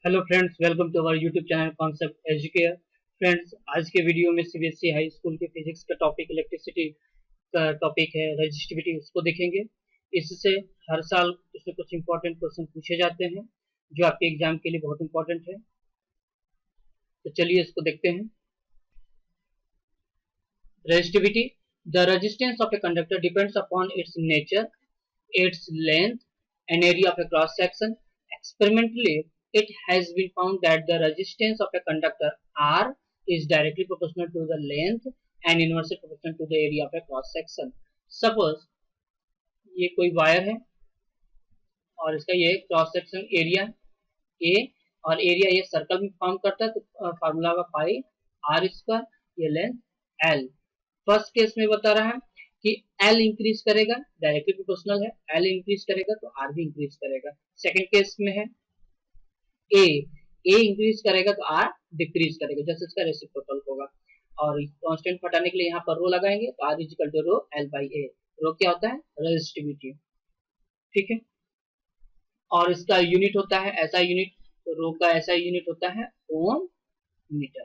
Hello friends, welcome to our YouTube channel concept Educare. Friends, आज के video में CBSE high school के physics का टॉपिक इलेक्ट्रिसिटी का टॉपिक है रेजिस्टिविटी, उसको देखेंगे। इससे हर साल कुछ न कुछ इंपॉर्टेंट क्वेश्चन पूछे जाते हैं जो आपके एग्जाम के लिए बहुत इंपॉर्टेंट है। तो चलिए इसको देखते हैं। Resistivity: the resistance of a conductor depends upon its nature, its length, and area of a cross section. Experimentally, it has been found that the resistance of a conductor R is directly proportional to the length and inversely proportional to the area of a cross section. Suppose ये कोई wire है और इसका ये cross section area A और area ये circle में form करता है, तो फार्मूला होगा पाई आर स्क्वायर, ये लेंथ एल। फर्स्ट केस में बता रहा है कि एल इंक्रीज करेगा, डायरेक्टली प्रोपोर्शनल है, एल इंक्रीज करेगा तो आर भी इंक्रीज करेगा। सेकंड केस में है ए इंक्रीज करेगा तो आर डिक्रीज करेगा, जैसे इसका रेसिप्रोकल होगा। और कांस्टेंट हटाने के लिए यहाँ पर रो लगाएंगे तो R is equal to rho L by A. Rho क्या होता है? रेजिस्टिविटी। ठीक है, और इसका यूनिट होता है ऐसा यूनिट, रो का ऐसा यूनिट होता है ओम मीटर।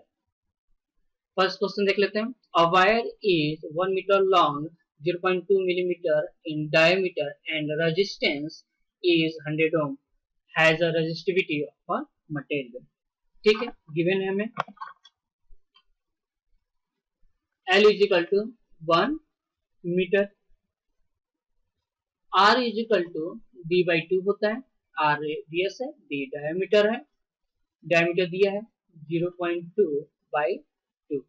फर्स्ट क्वेश्चन देख लेते हैं। A wire is 1 metre long, 0.2 millimeter in diameter, and resistance is 100 ohm, has a resistivity of a material. ठीक है, गिवन है हमें L is equal to 1 metre, R is equal to D by 2 होता है, R radius है, D diameter है, diameter दिया है 0.2 by 2।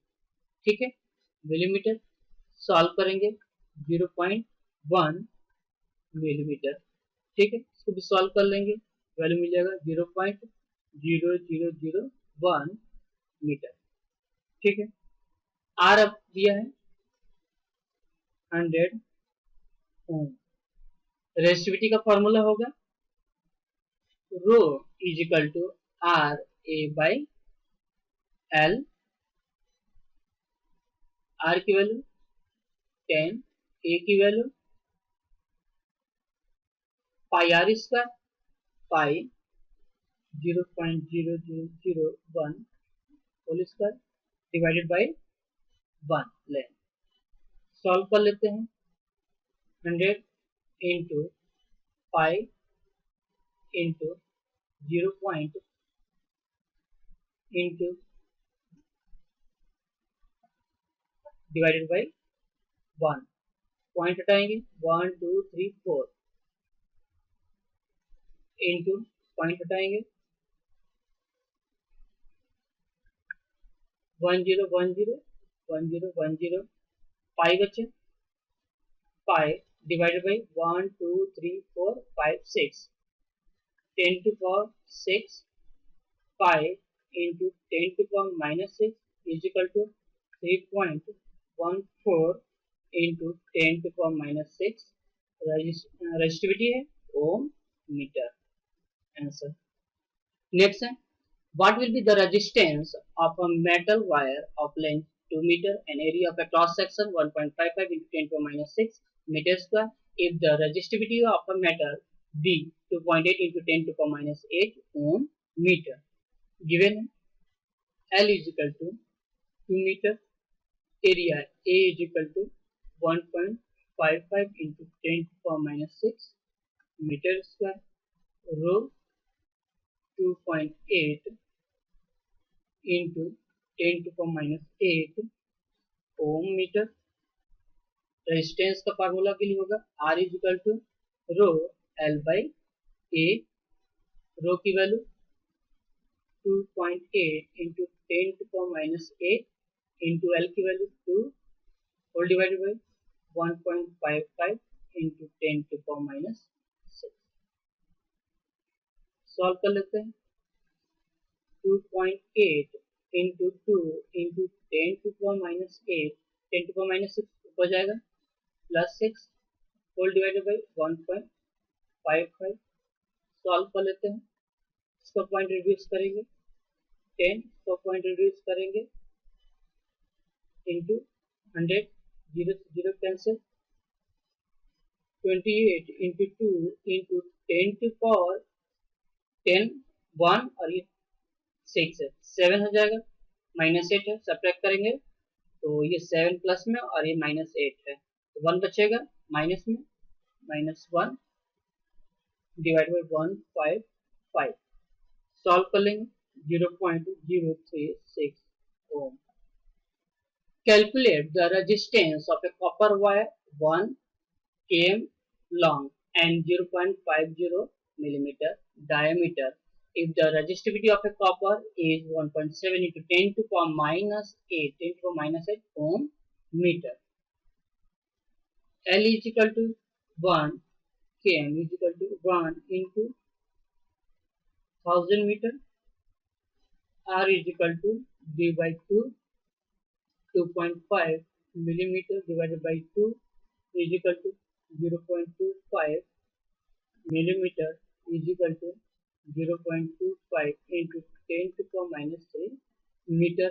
ठीक है, मिलीमीटर। सॉल्व करेंगे 0.1 मिलीमीटर। ठीक है, इसको भी सॉल्व कर लेंगे, वैल्यू मिल जाएगा 0.0001 मीटर। ठीक है, आर अब दिया है 100 ओम। रेजिस्टिविटी का फॉर्मूला होगा rho is equal to R A by L. R की वैल्यू 10, ए की value pi R square, pi 0.0001 whole square divided by 1 length. Solve कर लेते हैं 100 into pi into 0 point into divided by 1। Point हटाएंगे 1 2 3 4 into point हटाएंगे 1010 पाई बचे, पाई divided by 1 2 3 4 5 6, 10 to power 6 pi into 10 to power -6 is equal to 3.14 into 10 to power -6। Resistivity है ohm metre. Answer. Next है, what will be the resistance of a metal wire of length 2 meter and area of a cross section 1.55 into 10 to the minus 6 meter square if the resistivity of a metal be 2.8 into 10 to the minus 8 ohm meter? Given L is equal to 2 meter, area A is equal to 1.55 into 10 to the minus 6 meter square, rho 2.8 into 10 to the minus 8 ohm metre. Resistance का formula के लिए होगा R is equal to rho L by A. Rho की value 2.8 into 10 to the minus 8 into L की value 2 whole divided by 1.55 into 10 to the minus 6। सॉल्व कर लेते हैं 2.8 into 2 into 10 to the minus 8, 10 to the minus 6 ऊपर जाएगा plus 6 whole divided by 1.55। Solve कर लेते हैं, इसका पॉइंट रिड्यूस करेंगे 10, इसका पॉइंट रिड्यूस करेंगे इंटू 100, 0 से 0 cancel, 28 into 2 into 10 to power 10 1 और ये 6 है, 7 हो जाएगा, -8 है, सब्ट्रैक्ट करेंगे तो ये 7 प्लस में और ये -8 है, तो 1 बचेगा माइनस में, -1 डिवाइड बाई 155, सॉल्व कर लेंगे 0.036 ओम। Calculate the resistance of a copper wire 1 km long and 0.50 millimeter diameter if the resistivity of a copper is 1.7 into 10 to the power minus 8 10 to the power minus 8 ohm meter. L is equal to 1 km is equal to 1 into 1000 meter. R is equal to D by 2 2.5 millimeter divided by 2 is equal to 0.25 millimeter is equal to 0.25 into 10 to the power minus 3 meter.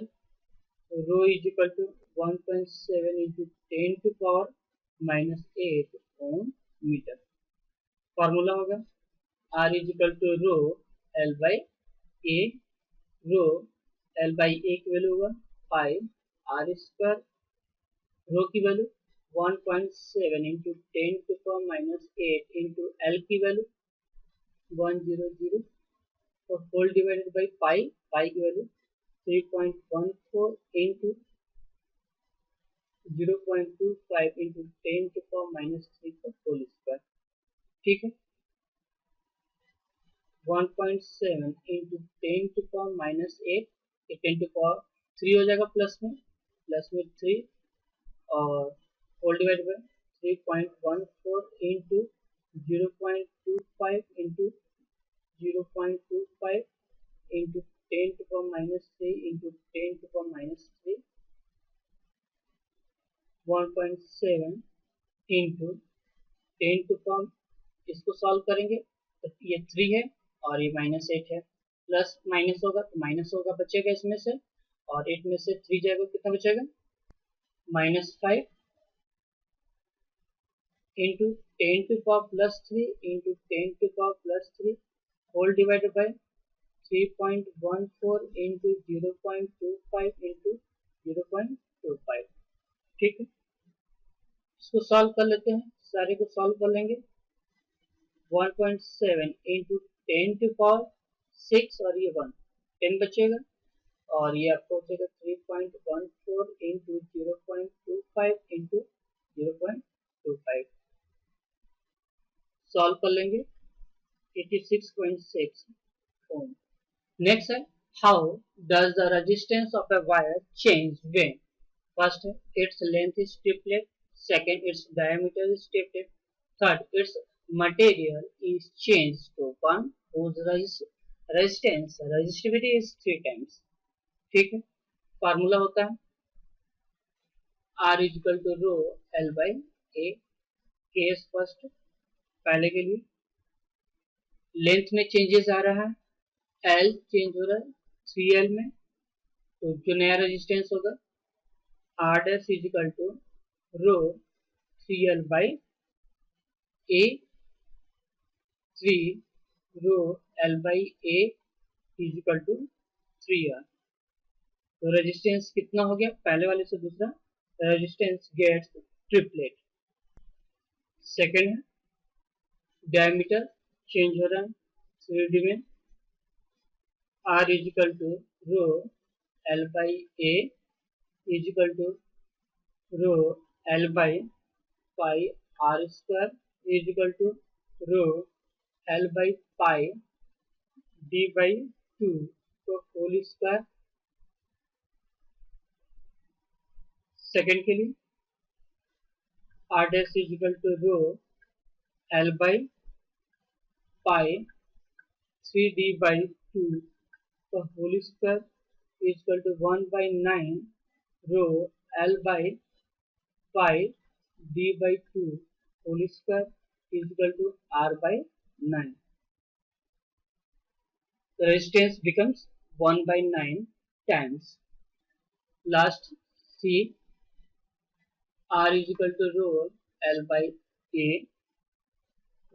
Rho is equal to 1.7 into 10 to the power minus 8 ohm meter. Formula होगा R is equal to rho L by A. Rho L by A की value होगा 5 R square, रो की value 1.7 into 10 to the power minus 8 into L की value 100 तो whole divided by pi की value 3.14 into 0.25 into 10 to the power minus 3 का whole square, ठीक है। 1.7 into 10 to the power minus 8 ये 10 to the power 3 हो जाएगा प्लस में 3 और whole divide by 3.14 into 0.25 into 0.25 into 10 to the power minus 3 into 10 to the power minus 3 1.7 into 10 to the power, इसको solve करेंगे तो ये 3 है और ये -8 है, प्लस माइनस होगा तो माइनस होगा बचेगा इसमें से, और 8 में से 3 जाएगा कितना बचेगा -5 into 10 to the power plus 3 into 10 to the power plus 3 whole divided by 3.14 into 0.25 into 0.25, ठीक है। इसको सॉल्व कर लेते हैं, सारे को सॉल्व कर लेंगे 1.7 into 10 to the power 6 और ये 1 10 बचेगा और ये आपको बचेगा 3.14 into 0.25 into 0.25, सॉल्व कर लेंगे 86.6 ohm. Next है how does the resistance of a wire change when first its length is triplet, second its diameter is triplet, third its material is changed to one whose resistivity is 3 times, ठीक है। Formula होता है R is equal to rho L by A, case first पहले के लिए length में changes आ रहा है, L चेंज हो रहा है 3L में, तो जो नया रेजिस्टेंस होगा R dash is equal to rho 3L by A, 3 rho L by A is equal to 3R। तो रेजिस्टेंस कितना हो गया, पहले वाले से दूसरा रेजिस्टेंस गेट्स ट्रिपलेट। सेकेंड है डायमीटर चेंज हो रहा है 3D में, R is equal to rho L by A is equal to rho L by pi R square is equal to rho L by pi D by 2 तो whole square. Second के लिए R dash is equal to rho L by pi 3D by 2 तो whole square is equal to 1 by 9 row L by pi D by 2 whole square is equal to R by 9। The resistance becomes 1 by 9 times. Last C, R is equal to rho L by A,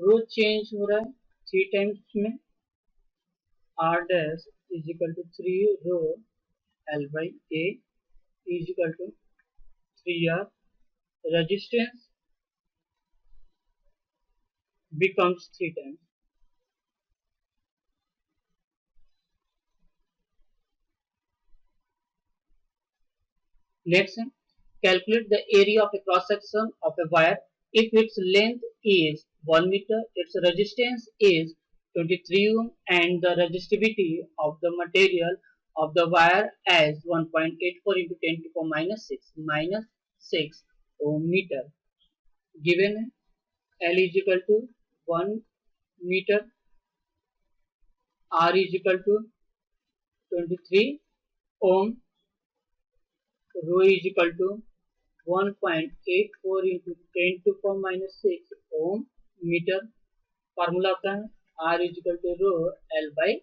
rho change हो रहा है 3 times में, R dash is equal to 3 rho L by A is equal to 3R. Resistance becomes 3 times. Next, calculate the area of a cross section of a wire. If its length is 1 meter, its resistance is 23 ohm and the resistivity of the material of the wire as 1.84 into 10 to the power minus 6 ohm meter. Given L is equal to 1 meter, R is equal to 23 ohm, rho is equal to 1.84 into 10 to the power minus 6 ohm meter. Formula का R is equal to rho L by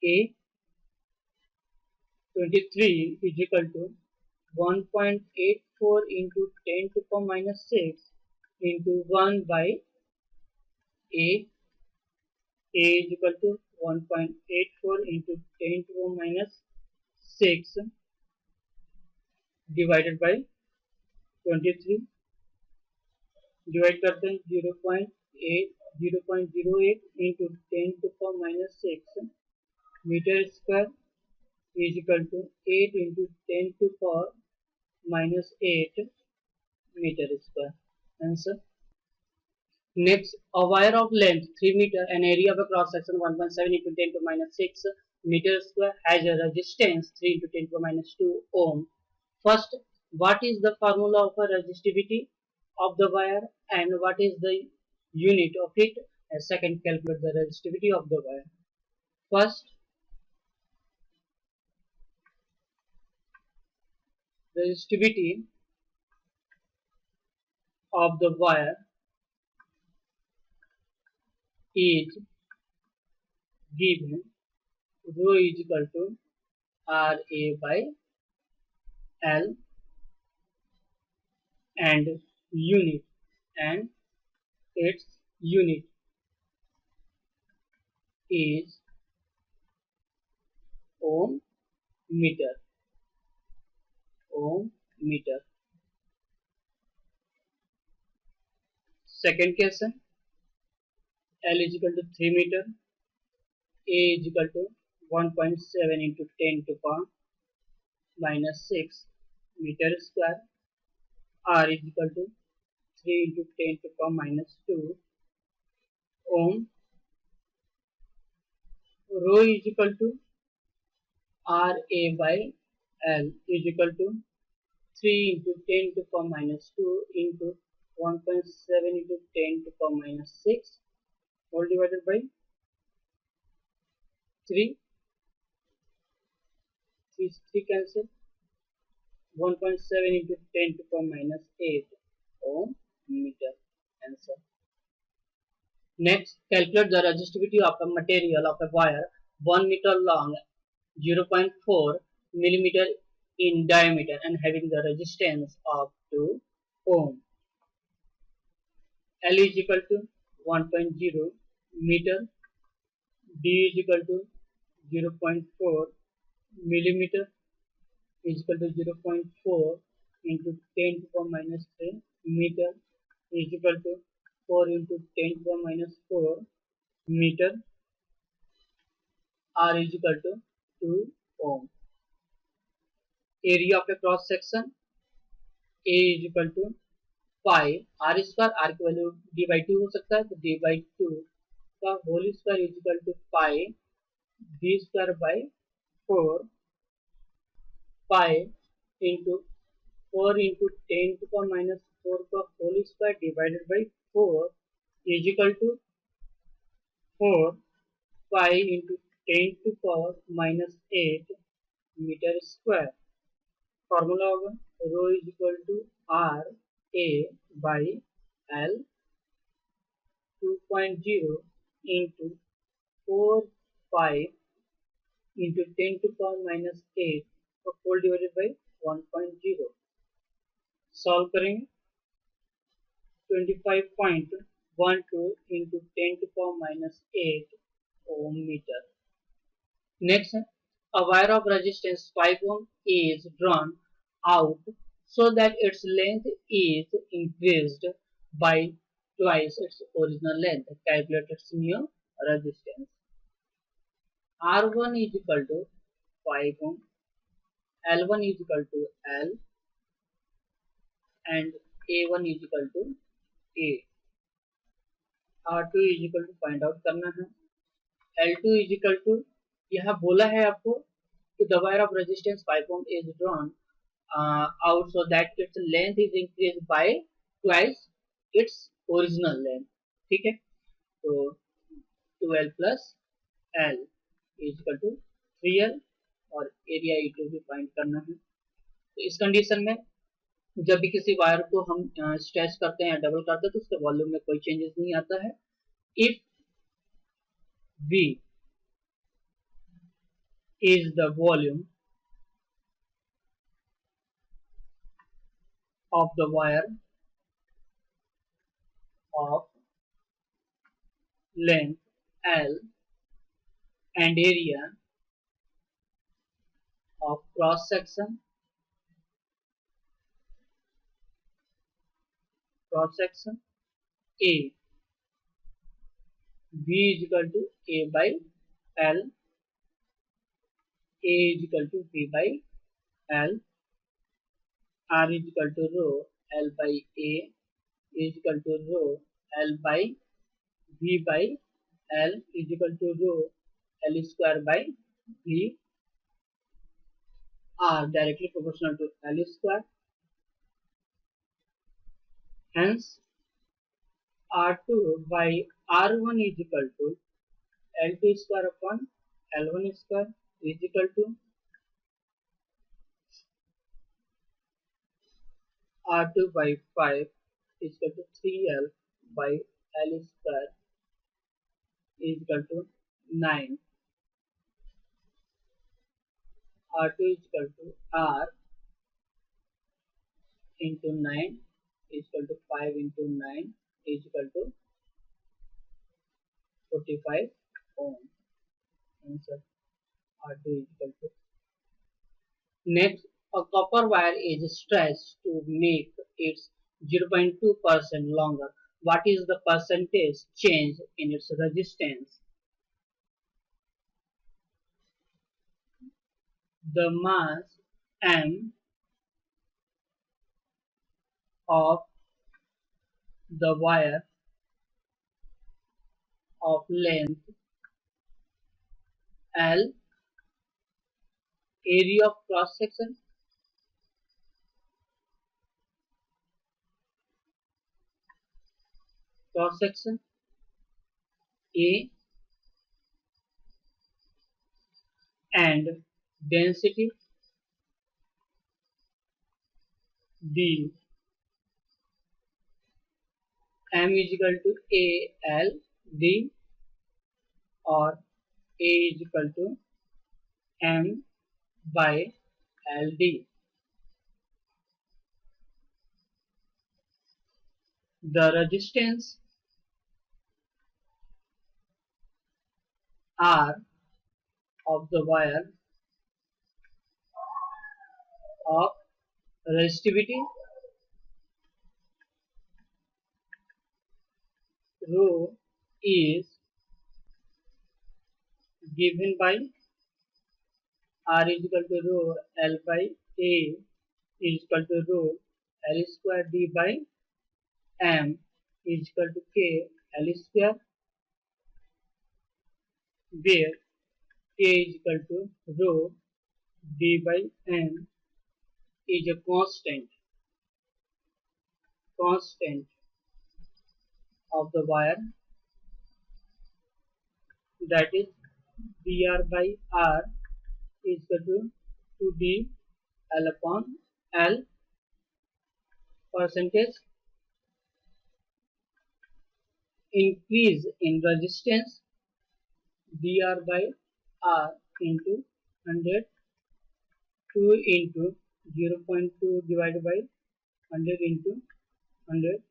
A. 23 is equal to 1.84 into 10 to the power minus 6 into 1 by A. A is equal to 1.84 into 10 to the power minus 6 divided by 23. Divide करते हैं 0.08 into 10 to the power minus 6 meter square is equal to 8 into 10 to the power minus 8 meter square. Answer. Next, a wire of length 3 meter and area of a cross section 1.7 into 10 to the minus 6 meter square has a resistance 3 into 10 to the minus 2 ohm. First, what is the formula of a resistivity of the wire and what is the unit of it? And second, calculate the resistivity of the wire. First, resistivity of the wire is given rho is equal to Ra by L and its unit is ohm meter. Second question, L is equal to 3 meter, A is equal to 1.7 into 10 to the power minus 6 meter square, R is equal to 3 into 10 to the power minus 2 ohm, rho is equal to Ra by L is equal to 3 into 10 to the power minus 2 into 1.7 into 10 to the power minus 6 all divided by 3. 3 cancel. 1.7 into 10 to the power minus 8 ohm meter. Answer. Next, calculate the resistivity of a material of a wire 1 meter long, 0.4 millimeter in diameter and having the resistance of 2 ohm. L is equal to 1.0 meter, D is equal to 0.4 millimeter is equal to 0.4 into 10 to the power minus 3 meter is equal to 4 into 10 to the power minus 4 meter. R is equal to 2 ohm. Area of a cross section A is equal to pi r square, r की value d by 2 हो सकता है तो d by 2 का whole square is equal to pi d square by 4 pi into 4 into 10 to power minus 4 का whole square divided by 4 is equal to 4 pi into 10 to power minus 8 metre square. Formula होगा rho is equal to R A by L 2.0 into 4 pi into 10 to the power minus 8 whole divided by 1.0. Solve करेंगे 25.12 into 10 to the power minus 8 ohm meter. Next, A wire of resistance 5 ohm is drawn out so that its length is increased by twice its original length. Calculate its new resistance. R1 is equal to 5 ohm, L1 is equal to L, and A1 is equal to A. R2 is equal to find out करना है. L2 is equal to, यहाँ बोला है आपको कि the wire of resistance 5 ohm is drawn out so that its length is increased by twice its original length. ठीक है, तो 2L plus L is equal to 3L और एरिया E2 भी फाइंड करना है. तो इस कंडीशन में जब भी किसी वायर को हम स्ट्रेच करते हैं, डबल करते हैं, तो उसके वॉल्यूम में कोई चेंजेस नहीं आता है. If V is the volume of the wire of length L and area of cross section A, V is equal to A by L, A is equal to V by L, R is equal to rho L by A is equal to rho L by V by L is equal to rho L square by V, R directly proportional to L square. Hence, R2 by R1 is equal to L2 square upon L1 square is equal to R2 by 5 is equal to 3L by L square is equal to 9. R2 is equal to R into 9 is equal to 5 into 9 is equal to 45 ohm. Answer R2 is equal to. Next, a copper wire is stretched to make it 0.2% longer. What is the percentage change in its resistance? The mass M of the wire of length L, area of cross section A, and density D. M is equal to A L D or A is equal to M by L D. The resistance R of the wire of resistivity rho is given by R is equal to rho L by A is equal to rho L square D by M is equal to K L square, where K is equal to rho D by M is a constant of the wire, that is dr by r is equal to 2d L upon L. Percentage increase in resistance dr by r into 100, 2 into 0.2 divided by 100 into 100,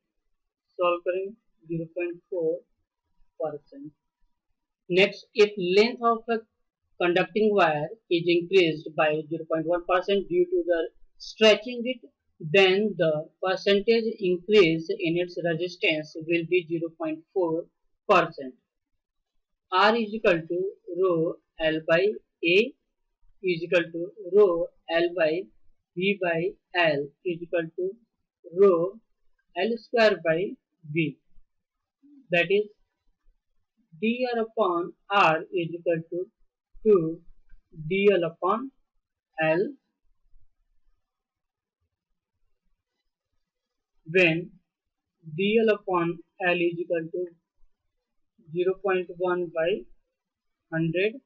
solve करें 0.4%. Next, if length of a conducting wire is increased by 0.1% due to the stretching it, then the percentage increase in its resistance will be 0.4%. R is equal to rho L by A is equal to rho L by V by L is equal to rho L square by V. That is dl upon R is equal to 2 dl upon L when dl upon L is equal to 0.1 by 100,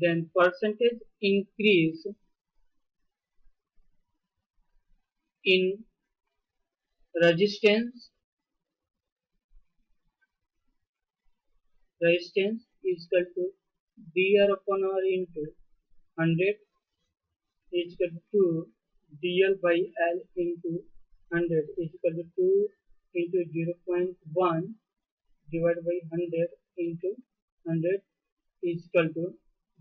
then percentage increase in resistance is equal to dr upon R into 100 is equal to 2 dl by L into 100 is equal to 2 into 0.1 divided by 100 into 100 is equal to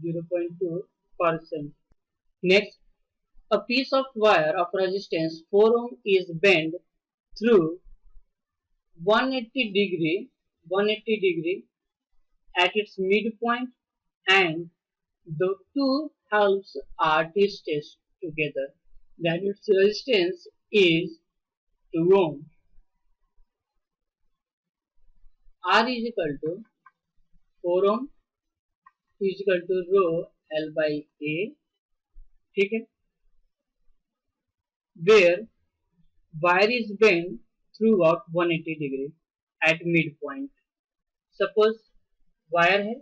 0.2%. Next, a piece of wire of resistance 4 ohm is bent through 180 degree at its midpoint and the two halves are twisted together. Then its resistance is 2 ohm. R is equal to 4 ohm is equal to rho L by A, ठीक है, where wire is bent throughout 180 degree at midpoint. Suppose wire है,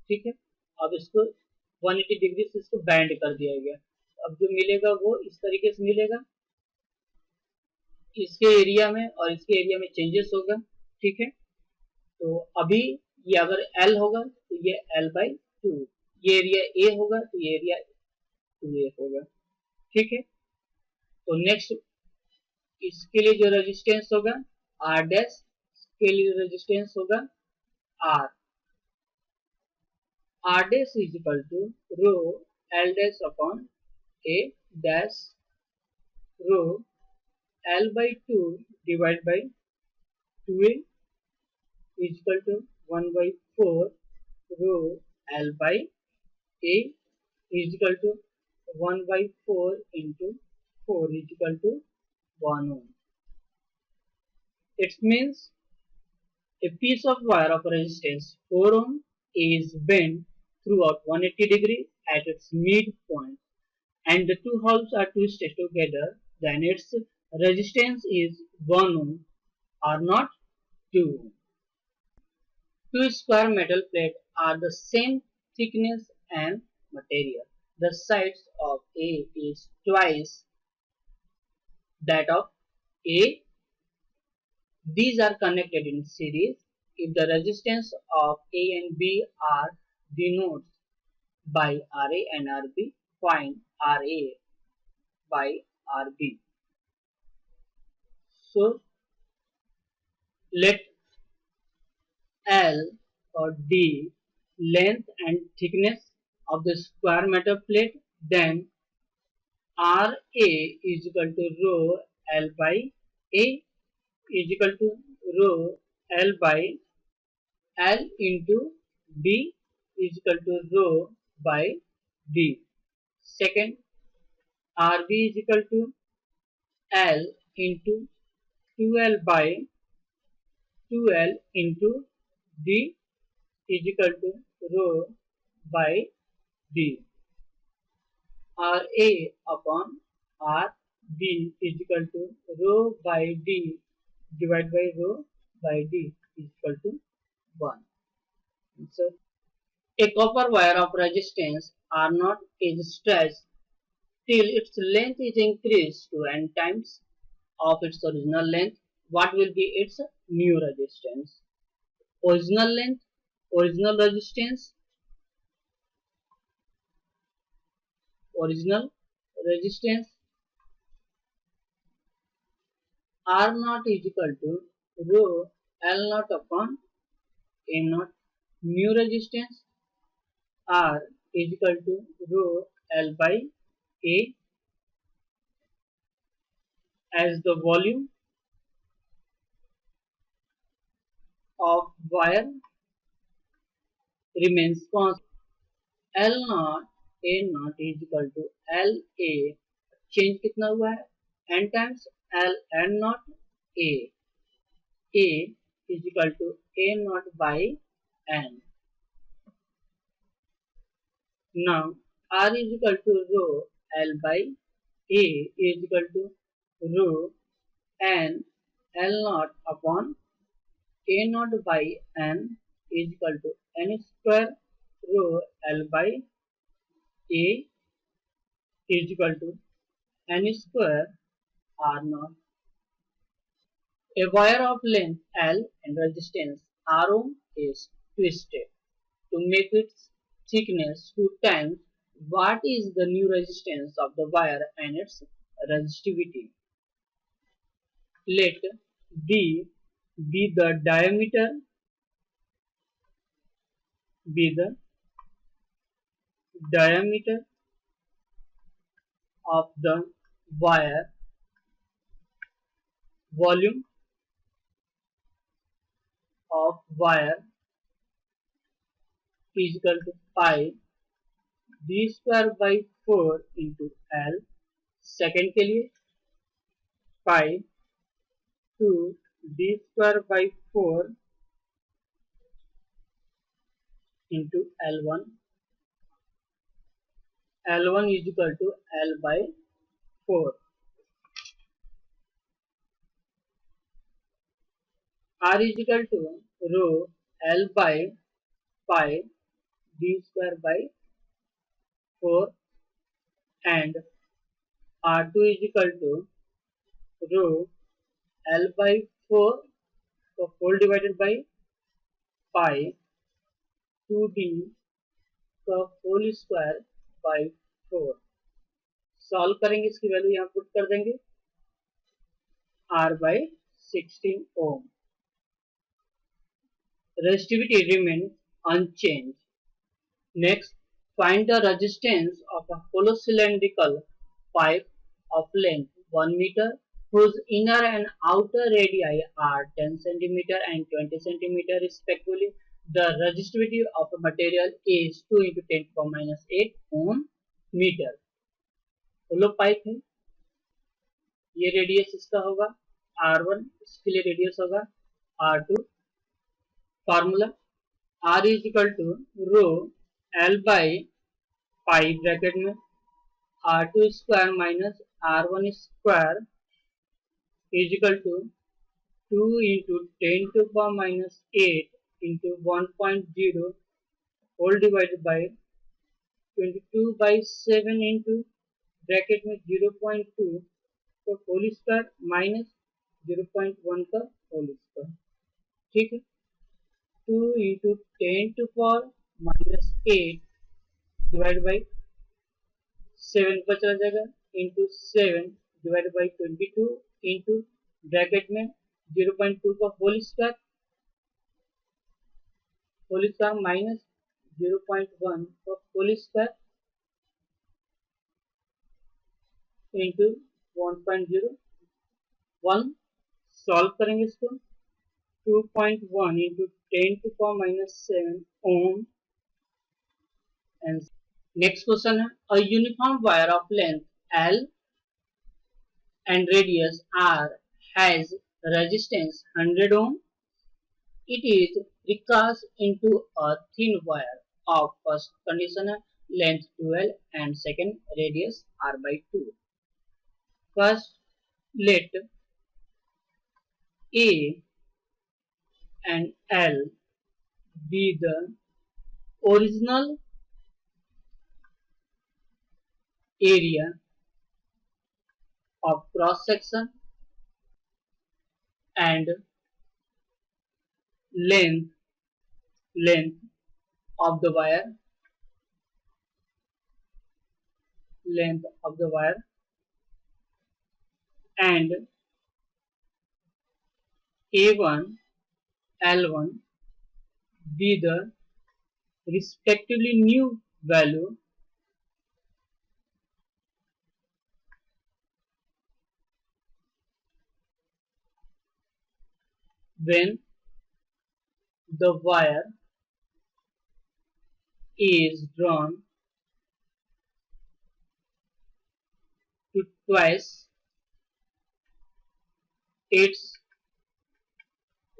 ठीक है, अब इसको 180 degree से इसको band कर दिया गया, अब जो मिलेगा वो इस तरीके से मिलेगा, इसके एरिया में और इसके एरिया में चेंजेस होगा, ठीक है। तो अभी ये अगर L होगा तो ये L बाई 2, ये एरिया A होगा तो ये एरिया 2A होगा, ठीक है। तो नेक्स्ट इसके लिए जो रेजिस्टेंस होगा R डैश, इसके लिए रेजिस्टेंस होगा R dash is equal to rho L dash upon A dash rho L by 2 divided by 2A is equal to 1 by 4 rho L by A is equal to 1 by 4 into 4 is equal to 1 ohm. It means a piece of wire of resistance 4 ohm is bent throughout 180 degree at its midpoint and the two halves are twisted together, then its resistance is 1 ohm or not 2 ohm. Two square metal plates are the same thickness and material. The sides of A is twice that of A. These are connected in series. If the resistance of A and B are denoted by RA and RB, find RA by RB. So let L or D length and thickness of the square metal plate, then RA is equal to rho L by A is equal to rho L by L into D is equal to rho by D. Second, RB is equal to L into 2L by 2L into D is equal to rho by D. RA upon RB is equal to rho by D divided by rho by D is equal to 1. So, a copper wire of resistance R0 is stretched till its length is increased to n times of its original length. What will be its new resistance? Original length, original resistance, original resistance R0 is equal to rho L0 upon A naught. New resistance R is equal to rho L by A as the volume of wire remains constant. L naught A naught is equal to L A. Change कितना हुआ है n times L n naught A. A is equal to A naught by n. Now R is equal to rho L by A is equal to rho n L naught upon A naught by n is equal to n square rho L by A is equal to n square R naught. A wire of length L and resistance R ohm is twisted to make its thickness 2 times what is the new resistance of the wire and its resistivity. Let D be the diameter of the wire, volume of wire is equal to pi d square by 4 into L. Second के लिए pi 2 d square by 4 into L1. L1 is equal to L by 4. R is equal to rho L by pi d square by 4 and R2 is equal to rho L by 4 so 4 divided by pi 2d का whole square by 4. Solve करेंगे, इसकी value यहाँ put कर देंगे R by 16 ohm. Resistivity remains unchanged. Next, find the resistance of a hollow cylindrical pipe of length 1 meter whose inner and outer radii are 10 cm and 20 cm respectively. The resistivity of a material is 2 into 10 to the power minus 8 ohm meter. Hollow pipe है, ये radius इसका होगा R1, इसके लिए radius होगा R2. Formula R is equal to rho L by pi bracket में R2 square minus R1 square is equal to 2 into 10 to the power minus 8 into 1.0 whole divided by 22 by 7 into bracket में 0.2 तो whole square minus 0.1 का whole square. ठीक है, 2 into 10 to the power minus 8 divided by 7 पर चला जाएगा into 7 divided by 22 into bracket में 0.2 का होल स्क्वायर माइनस 0.1 का होल स्क्वायर into 1.01. सॉल्व करेंगे इसको 2.1 into 10 to the power minus 7 ohm. And next question है, a uniform wire of length L and radius R has resistance 100 ohm. It is recast into a thin wire of first condition है length 12 and second radius R by 2. First, let A and L be the original area of cross section and length of the wire, and A1 L1 be the respectively new value when the wire is drawn to twice its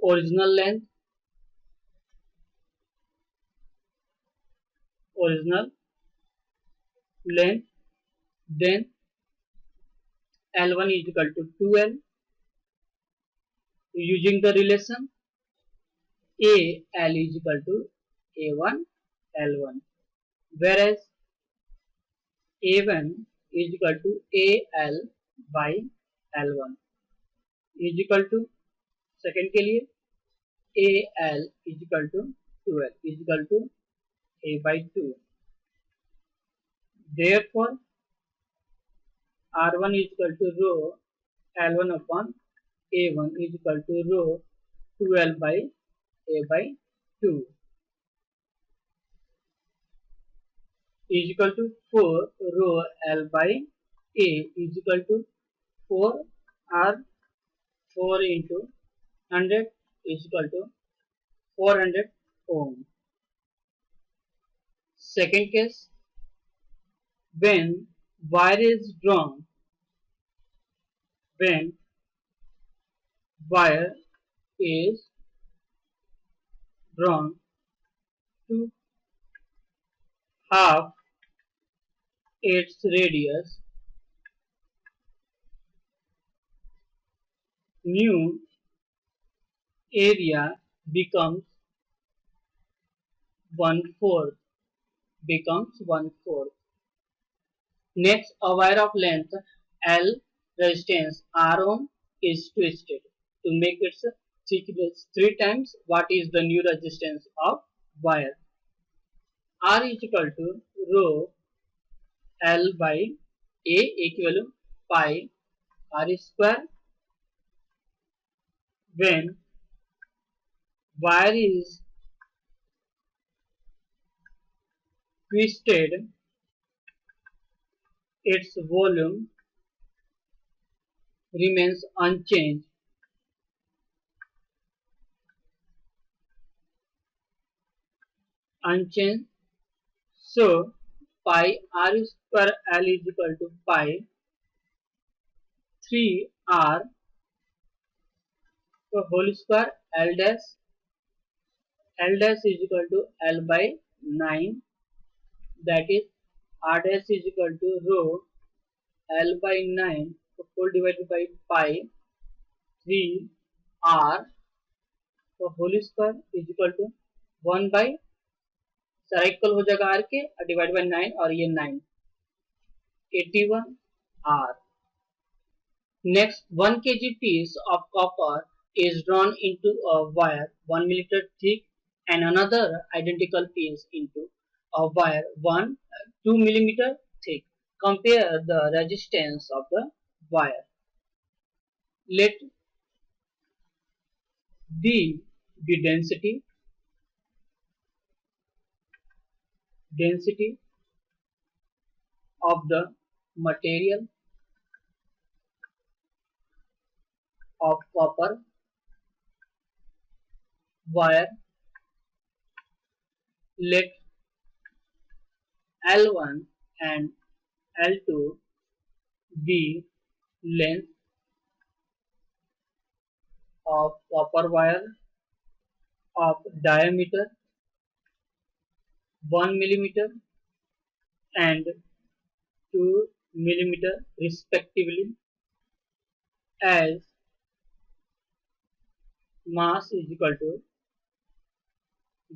original length, original length, then L1 is equal to 2L. Using the relation AL is equal to A1 L1, whereas A1 is equal to AL by L1 is equal to second के लिए AL is equal to 2L is equal to A by 2. Therefore, R1 is equal to rho L1 upon A1 is equal to rho 2L by A by 2 is equal to 4 rho L by A is equal to 4 R 4 into 100 is equal to 400 ohm. Second case, when wire is drawn, when wire is drawn to half its radius, new area becomes 1/4. Next, a wire of length L, resistance R ohm is twisted to make its thickness 3 times what is the new resistance of wire. R is equal to rho L by A equal to pi R square. When wire is twisted, its volume remains unchanged. So pi R square L is equal to pi 3 R whole square L dash is equal to L by 9, that is R dash is equal to rho L by 9 whole divided by pi 3 R whole square is equal to 1 by सारा equal हो जाएगा R के divide by 9 और ये 9 81 R. Next, 1 kg piece of copper is drawn into a wire 1 millimeter thick and another identical piece into a wire 2 millimeter thick. Compare the resistance of the wire. Let D be density of the material of copper wire. Let L1 and L2 be length of copper wire of diameter 1 millimeter and 2 millimeter respectively, as mass is equal to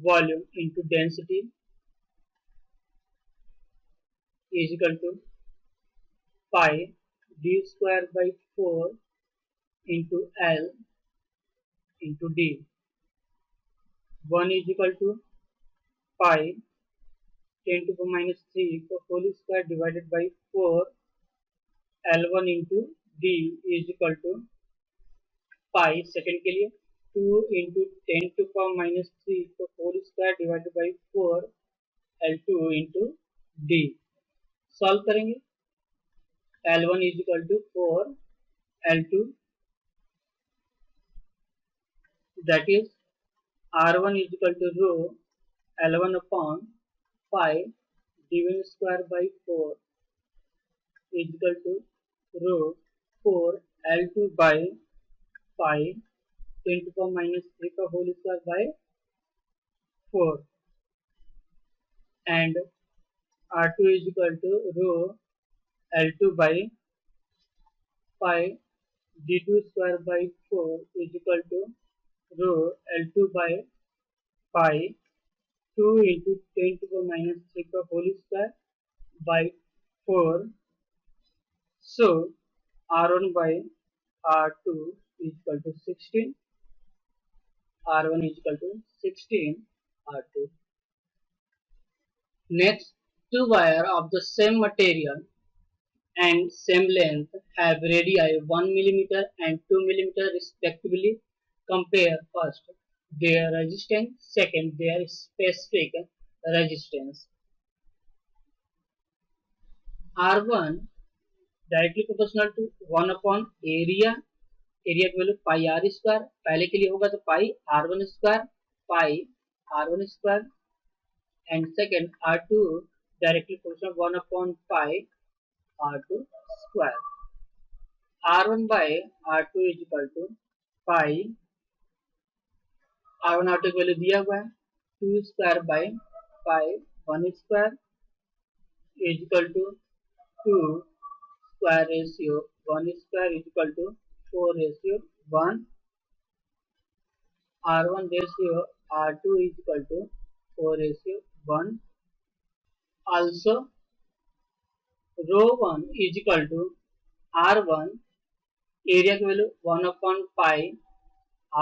volume into density is equal to pi d square by 4 into L into D. 1 is equal to pi 10 to the minus 3 whole square divided by 4 L1 into D is equal to pi, second के लिए 2 into 10 to the power minus 3 तो whole square divided by 4 L2 into D. Solve करेंगे L1 is equal to 4 L2, that is R1 is equal to rho L1 upon 5 divided square by 4 is equal to rho 4 L2 by 5 10 to the power minus 3 का whole square by 4 and R2 is equal to rho L2 by 5 D2 square by 4 is equal to rho L2 by 5 2 into 10 to the minus 3 का whole square by 4. So R1 by R2 is equal to 16. R1 is equal to 16 R2. Next, two wires of the same material and same length have radii 1 mm and 2 mm respectively. Compare first their resistance, second their specific resistance. R1 directly proportional to 1 upon area area की value pi R square पहले के लिए होगा तो pi R1 square pi R1 square and second R2 directly proportional 1 upon pi R2 square R1 by R2 is equal to pi R1 R2 की value दिया हुआ है 2 square by pi 1 square is equal to 2 square ratio 1 square is equal to 4 ratio 1 R1 ratio R2 is equal to 4 ratio 1 also rho 1 is equal to R1 area की value 1 upon pi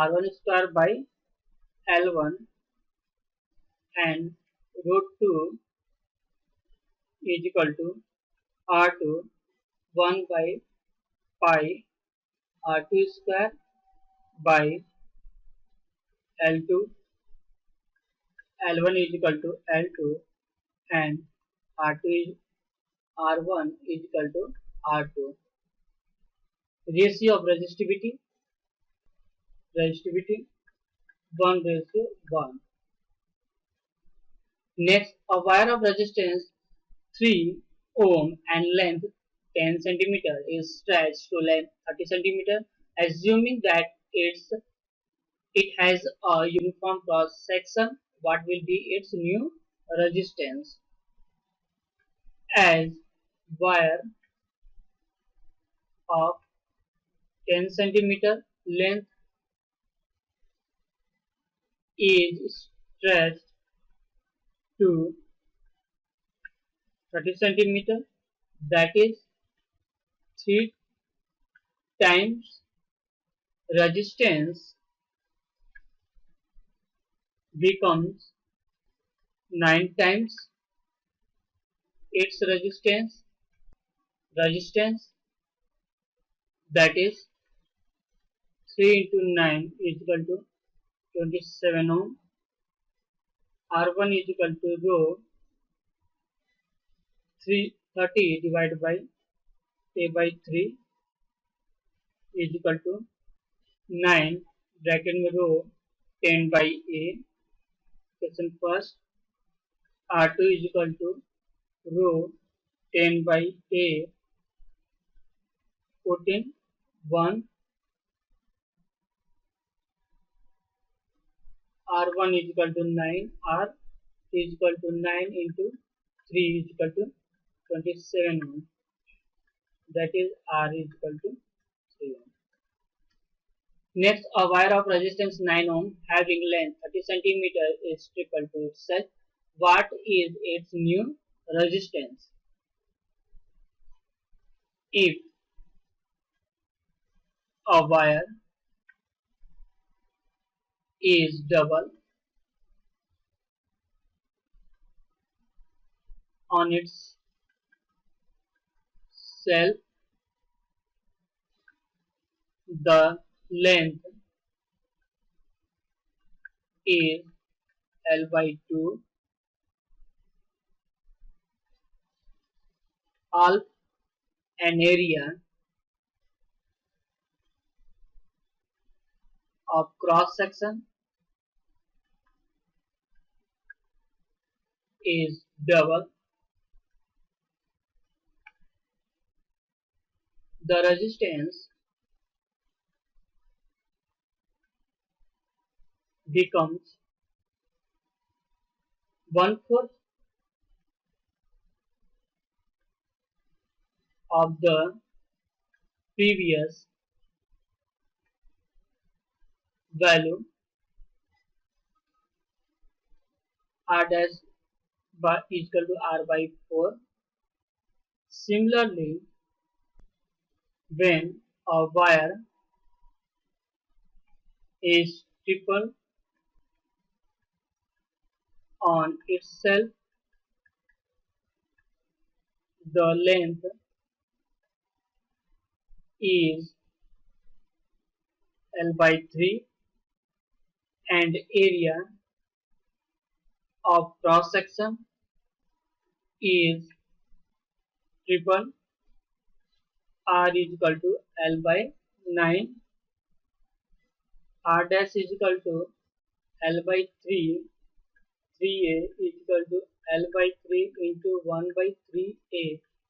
R1 square by L1 and rho 2 is equal to R2 1 by pi R2 square by L2 L1 is equal to L2 and R2 is R1 is equal to R2. Ratio of resistivity 1 ratio 1. Next, a wire of resistance 3 ohm and length 10 centimeter is stretched to length 30 centimeter, assuming that it has a uniform cross section. What will be its new resistance? As wire of 10 centimeter length is stretched to 30 centimeter, that is 3 times resistance becomes 9 times its resistance, that is 3 into 9 is equal to 27 ohm. R1 is equal to rho 30 divided by A by 3 is equal to 9 bracket में rho 10 by A. Question first R2 is equal to rho 10 by A. Put in 1. R1 is equal to 9. R is equal to 9 into 3 is equal to 27 ohm. That is R is equal to 3 ohm. Next, a wire of resistance 9 ohm having length 30 centimeter is triple to itself. What is its new resistance? If a wire is double on its self, the length is L by 2 half an area of cross section is double the resistance becomes 1/4 of the previous value. R dash by is equal to R by 4. Similarly, when a wire is triple on itself, the length is L by 3 and area of cross section is triple R is equal to L by 9. R dash is equal to L by 3. 3A is equal to L by 3 into 1 by 3A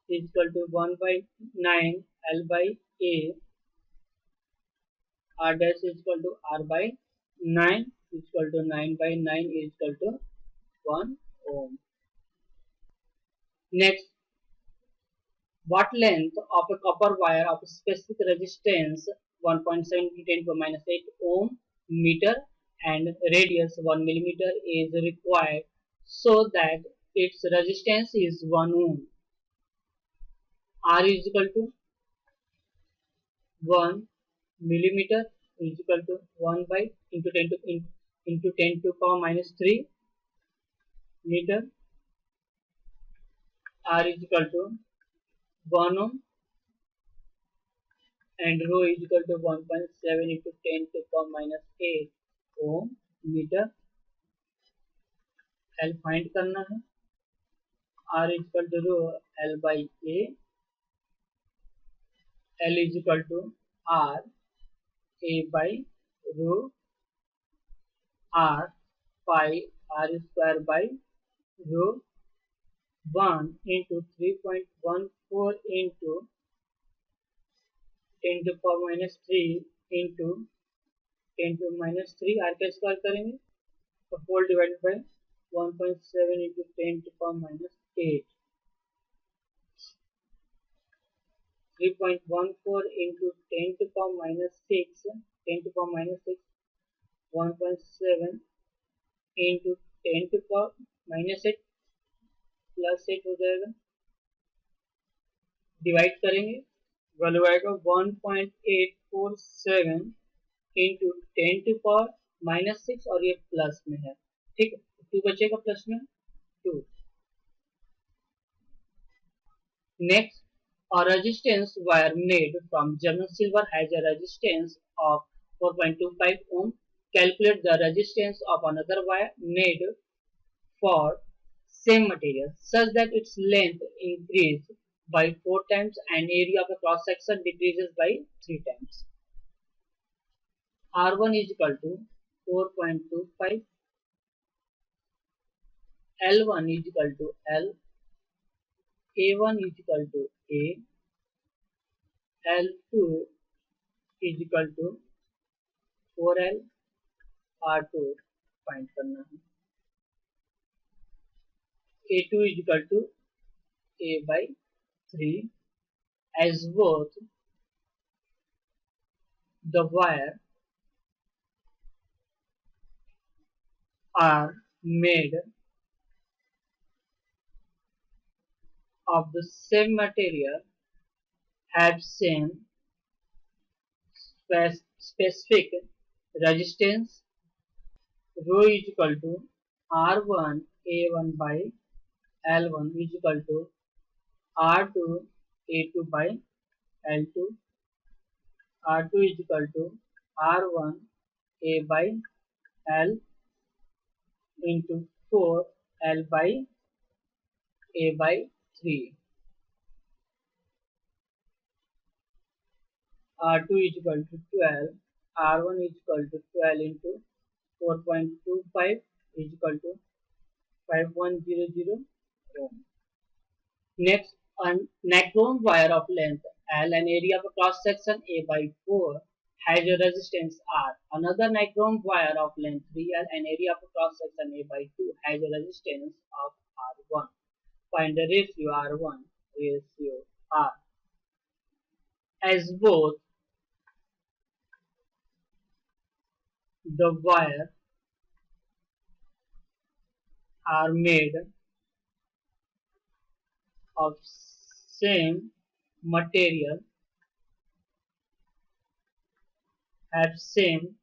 is equal to 1 by 9 L by A. R dash is equal to R by 9 is equal to 9 by 9 is equal to 1 ohm. Next, what length of a copper wire of specific resistance 1.7 to 10 to the minus 8 ohm meter and radius 1 millimeter is required so that its resistance is 1 ohm? R is equal to 1 millimeter is equal to 1 by into 10 to power minus 3 meter. R is equal to 1 ohm and rho is equal to 1.7 into 10 to power minus 8 ohm meter. L find करना है. R is equal to rho L by A. L is equal to R A by rho R pi R square by rho 1 into 3.14 into 10 to power minus 3 into 10 to minus 3 R का square करेंगे तो 4 divided by 1.7 into 10 to power minus 8. 3.14 into 10 to power minus 6 10 to power minus 6 1.7 into 10 to power minus 8 plus 8 हो जाएगा. Divide करेंगे value आएगा 1.847 into 10 to power minus 6 और ये plus में है. ठीक है, 2 बचेगा प्लस में 2. Next, a resistance wire made from German silver has a resistance of 4.25 ohm. Calculate the resistance of another wire made for same material such that its length increases by 4 times and area of the cross section decreases by 3 times. R1 is equal to 4.25, L1 is equal to L, A1 is equal to A, L2 is equal to 4L, R2 find करना है. A2 is equal to A by 3 as both the wire are made of the same material have same specific resistance. Rho is equal to R1 A1 by L1 is equal to R2 A2 by L2. R2 is equal to R1 A by L. into 4 L by A by 3. R2 is equal to 12. R1 is equal to 12 into 4.25 is equal to 5100 ohm. Next, a necron wire of length L and area of a cross section A by 4 has a resistance R. Another necron wire of length 3L and area of a cross section A by 2 has a resistance of R1. Find the ratio R1 ratio R. As both the wire are made of same material, have same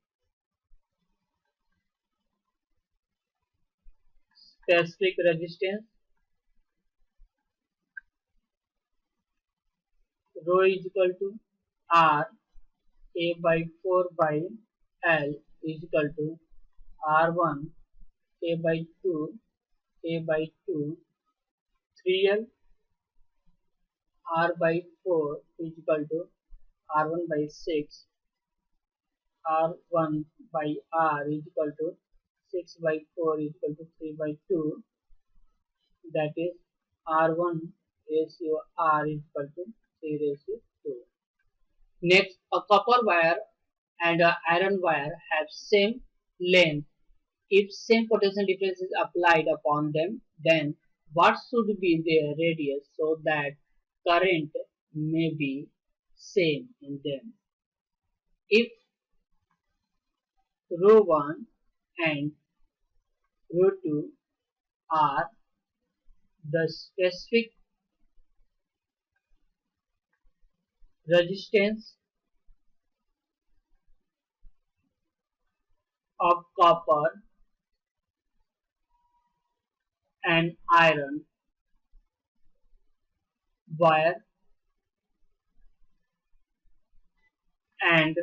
specific resistance, rho is equal to R A by 4 by L is equal to R1 A by 2 A by 2 3L R by 4 is equal to R1 by 6 R1 by R is equal to 6 by 4 is equal to 3 by 2, that is R1 ratio R is equal to 3 ratio 2. Next, a copper wire and an iron wire have same length. If same potential difference is applied upon them, then what should be their radius so that current may be same in them? If rho 1 and rho 2 are the specific resistance of copper and iron wire, and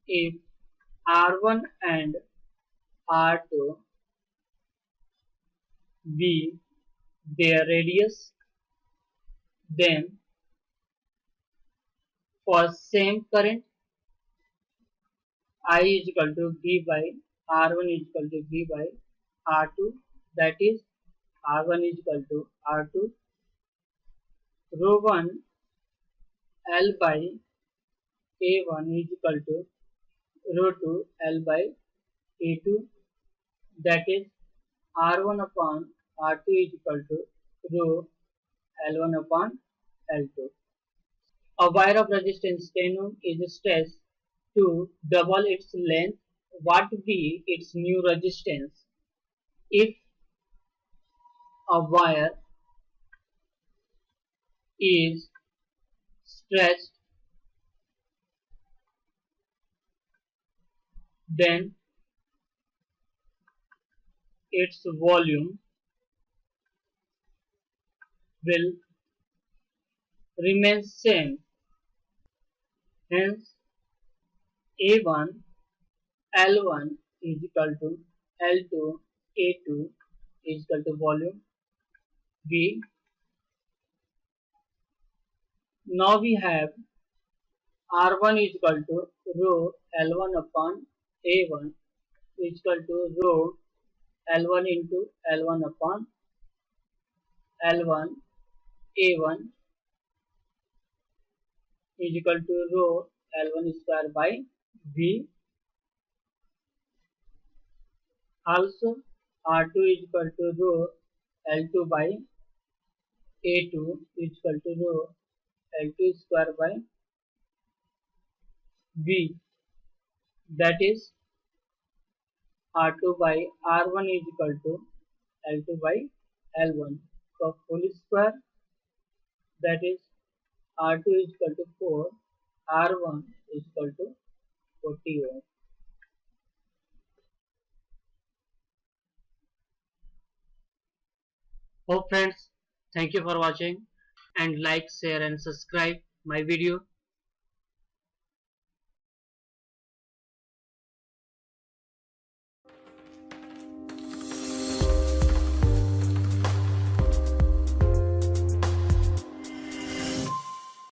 if R1 and R2 be their radius, then for same current I is equal to V by R1 is equal to V by R2, that is R1 is equal to R2 rho 1 L by A1 is equal to rho 2 L by A2, that is R1 upon R2 is equal to rho L1 upon L2. A wire of resistance 10 ohm is stretched to double its length. What would be its new resistance? If a wire is stretched, then its volume will remain same. Hence, A1 L1 is equal to L2 A2 is equal to volume V. Now we have R1 is equal to rho L1 upon A1 is equal to rho L1 into L1 upon L1 A1 is equal to rho L1 square by V. Also R2 is equal to rho L2 by A2 is equal to rho L2 square by V, that is R2 by R1 is equal to L2 by L1. So full square, that is R2 is equal to 4, R1 is equal to 40 ohm. Hope friends, thank you for watching, and like, share and subscribe my video.